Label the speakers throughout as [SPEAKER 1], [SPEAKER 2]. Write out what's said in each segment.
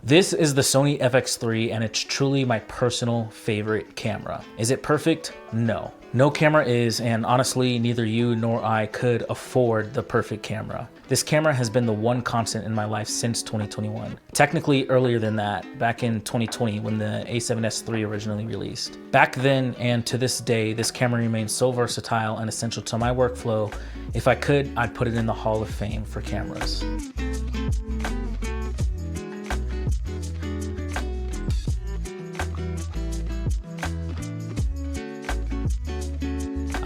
[SPEAKER 1] This is the Sony Fx3 and it's truly my personal favorite camera. Is it perfect? No. No camera is, and honestly, neither you nor I could afford the perfect camera. This camera has been the one constant in my life since 2021. Technically earlier than that, back in 2020 when the A7S III originally released. Back then and to this day, this camera remains so versatile and essential to my workflow. If I could, I'd put it in the Hall of Fame for cameras.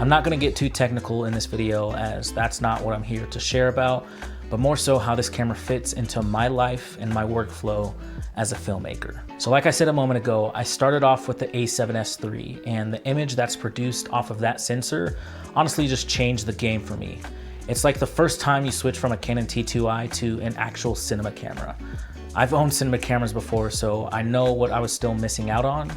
[SPEAKER 1] I'm not gonna get too technical in this video as that's not what I'm here to share about, but more so how this camera fits into my life and my workflow as a filmmaker. So like I said a moment ago, I started off with the A7S III and the image that's produced off of that sensor honestly just changed the game for me. It's like the first time you switch from a Canon T2i to an actual cinema camera. I've owned cinema cameras before, so I know what I was still missing out on,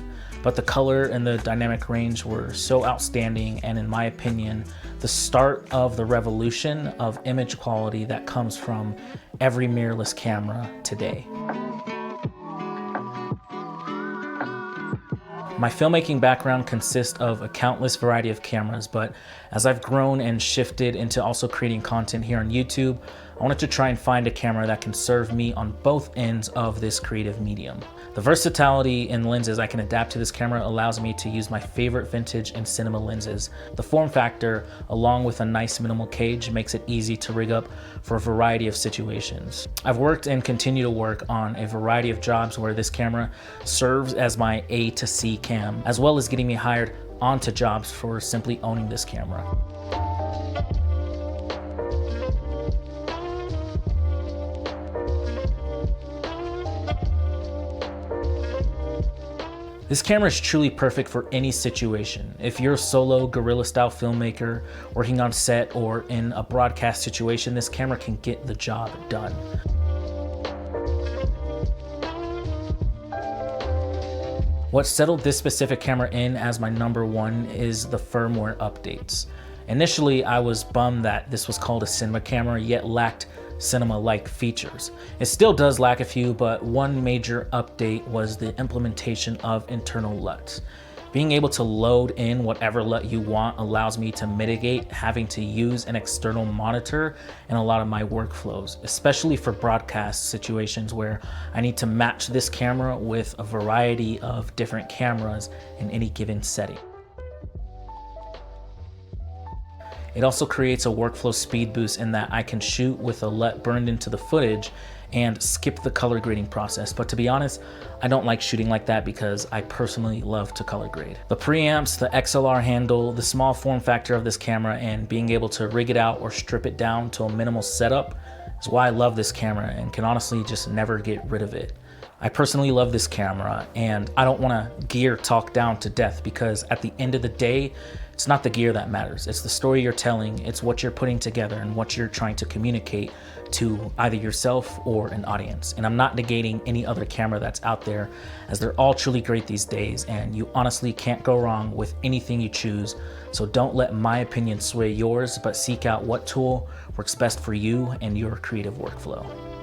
[SPEAKER 1] but the color and the dynamic range were so outstanding, and in my opinion, the start of the revolution of image quality that comes from every mirrorless camera today. My filmmaking background consists of a countless variety of cameras, but as I've grown and shifted into also creating content here on YouTube, I wanted to try and find a camera that can serve me on both ends of this creative medium. The versatility in lenses I can adapt to this camera allows me to use my favorite vintage and cinema lenses. The form factor, along with a nice minimal cage, makes it easy to rig up for a variety of situations. I've worked and continue to work on a variety of jobs where this camera serves as my A to C cam, as well as getting me hired onto jobs for simply owning this camera. This camera is truly perfect for any situation. If you're a solo guerrilla style filmmaker working on set or in a broadcast situation, this camera can get the job done. What settled this specific camera in as my number one is the firmware updates. Initially, I was bummed that this was called a cinema camera yet lacked cinema-like features. It still does lack a few, but one major update was the implementation of internal LUTs. Being able to load in whatever LUT you want allows me to mitigate having to use an external monitor in a lot of my workflows, especially for broadcast situations where I need to match this camera with a variety of different cameras in any given setting. It also creates a workflow speed boost in that I can shoot with a LUT burned into the footage and skip the color grading process. But to be honest, I don't like shooting like that because I personally love to color grade. The preamps, the XLR handle, the small form factor of this camera, and being able to rig it out or strip it down to a minimal setup is why I love this camera and can honestly just never get rid of it. I personally love this camera, and I don't want to gear talk down to death because at the end of the day, it's not the gear that matters. It's the story you're telling, it's what you're putting together and what you're trying to communicate to either yourself or an audience. And I'm not negating any other camera that's out there, as they're all truly great these days, and you honestly can't go wrong with anything you choose. So don't let my opinion sway yours, but seek out what tool works best for you and your creative workflow.